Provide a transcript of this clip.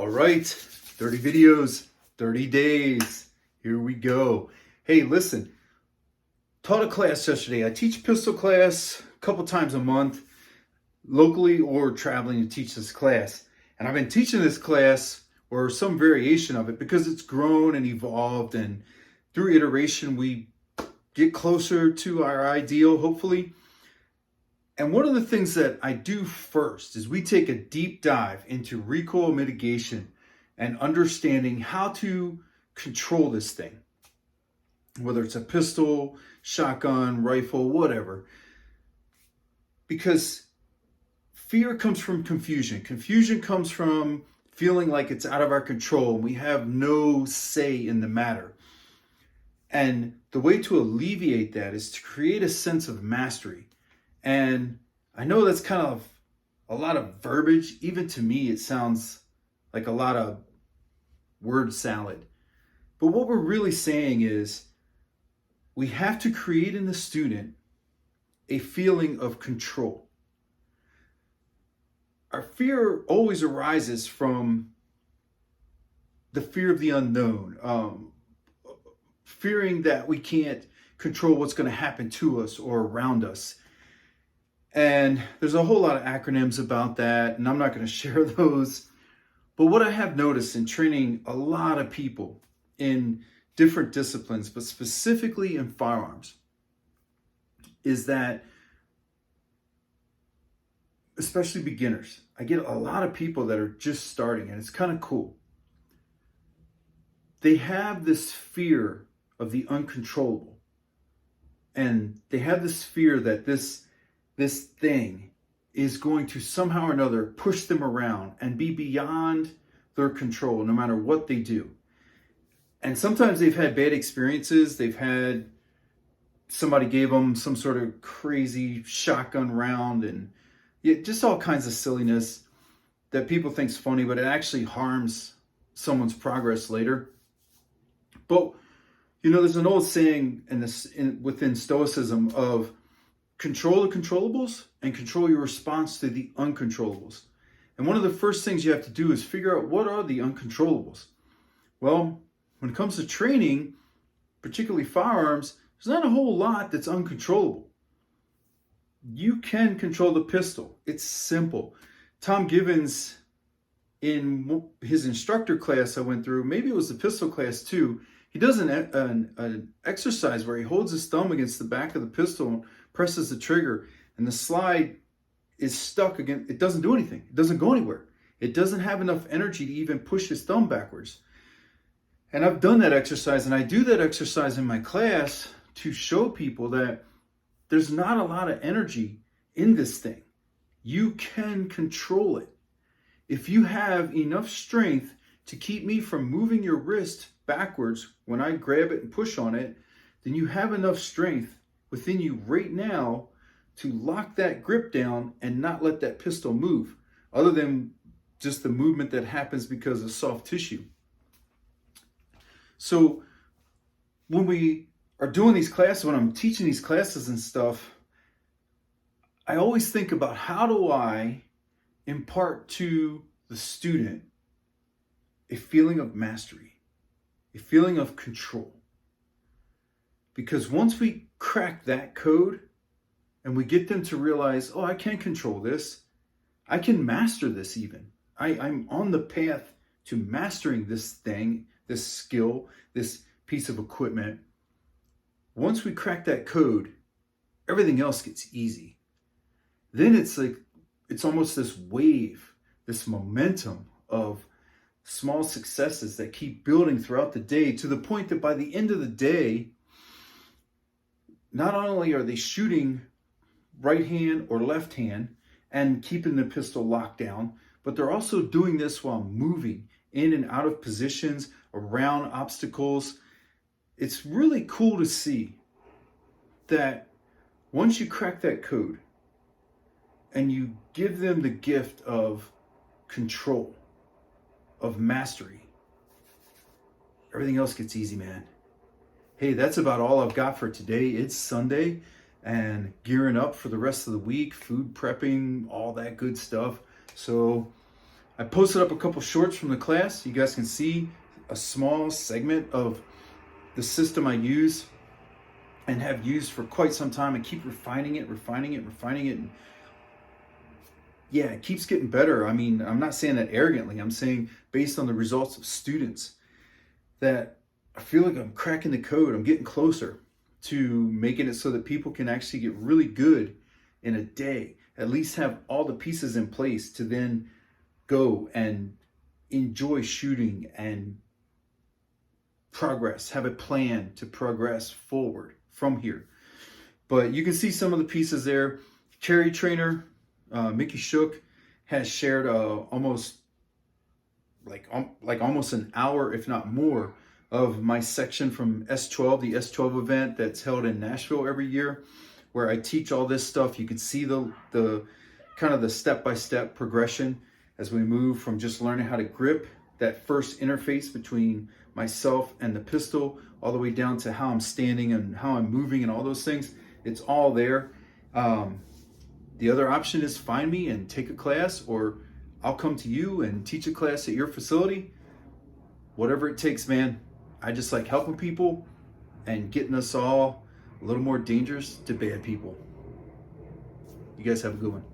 All right, 30 videos, 30 days. Here we go. Hey, listen, taught a class yesterday. I teach pistol class a couple times a month, locally or traveling to teach this class. And I've been teaching this class or some variation of it because it's grown and evolved, and through iteration, we get closer to our ideal, hopefully. And one of the things that I do first is we take a deep dive into recoil mitigation and understanding how to control this thing, whether it's a pistol, shotgun, rifle, whatever. Because fear comes from confusion. Confusion comes from feeling like it's out of our control and we have no say in the matter. And the way to alleviate that is to create a sense of mastery. And I know that's kind of a lot of verbiage. Even to me, it sounds like a lot of word salad. But what we're really saying is we have to create in the student a feeling of control. Our fear always arises from the fear of the unknown, fearing that we can't control what's going to happen to us or around us. And there's a whole lot of acronyms about that, and I'm not going to share those. But what I have noticed in training a lot of people in different disciplines, but specifically in firearms, is that, especially beginners, I get a lot of people that are just starting, and it's kind of cool. They have this fear of the uncontrollable. And they have this fear that this thing is going to somehow or another push them around and be beyond their control no matter what they do. And sometimes they've had bad experiences. They've had somebody gave them some sort of crazy shotgun round and just all kinds of silliness that people think's funny, but it actually harms someone's progress later. But there's an old saying within Stoicism of control the controllables and control your response to the uncontrollables. And one of the first things you have to do is figure out what are the uncontrollables. Well, when it comes to training, particularly firearms, there's not a whole lot that's uncontrollable. You can control the pistol. It's simple. Tom Givens, in his instructor class I went through, maybe it was the pistol class too, he does an exercise where he holds his thumb against the back of the pistol and presses the trigger, and the slide is stuck again. It doesn't do anything. It doesn't go anywhere. It doesn't have enough energy to even push his thumb backwards. And I've done that exercise, and I do that exercise in my class to show people that there's not a lot of energy in this thing. You can control it. If you have enough strength to keep me from moving your wrist backwards when I grab it and push on it, then you have enough strength within you right now to lock that grip down and not let that pistol move, other than just the movement that happens because of soft tissue. So when we are doing these classes, when I'm teaching these classes and stuff, I always think about how do I impart to the student a feeling of mastery, a feeling of control. Because once we crack that code and we get them to realize, oh, I can control this, I can master this even. I'm on the path to mastering this thing, this skill, this piece of equipment. Once we crack that code, everything else gets easy. Then it's almost this wave, this momentum of small successes that keep building throughout the day, to the point that by the end of the day, not only are they shooting right hand or left hand and keeping the pistol locked down, but they're also doing this while moving in and out of positions, around obstacles. It's really cool to see that once you crack that code and you give them the gift of control, of mastery, everything else gets easy, man. Hey, that's about all I've got for today. It's Sunday and gearing up for the rest of the week, food prepping, all that good stuff. So I posted up a couple shorts from the class. You guys can see a small segment of the system I use and have used for quite some time, and keep refining it. And yeah, it keeps getting better. I mean, I'm not saying that arrogantly. I'm saying based on the results of students that I feel like I'm cracking the code. I'm getting closer to making it so that people can actually get really good in a day, at least have all the pieces in place to then go and enjoy shooting and progress, have a plan to progress forward from here. But you can see some of the pieces there. Cherry Trainer, Mickey Shook has shared almost almost an hour, if not more, of my section from S12, the S12 event that's held in Nashville every year, where I teach all this stuff. You can see the kind of the step-by-step progression as we move from just learning how to grip, that first interface between myself and the pistol, all the way down to how I'm standing and how I'm moving and all those things. It's all there. The other option is find me and take a class, or I'll come to you and teach a class at your facility. Whatever it takes, man. I just like helping people and getting us all a little more dangerous to bad people. You guys have a good one.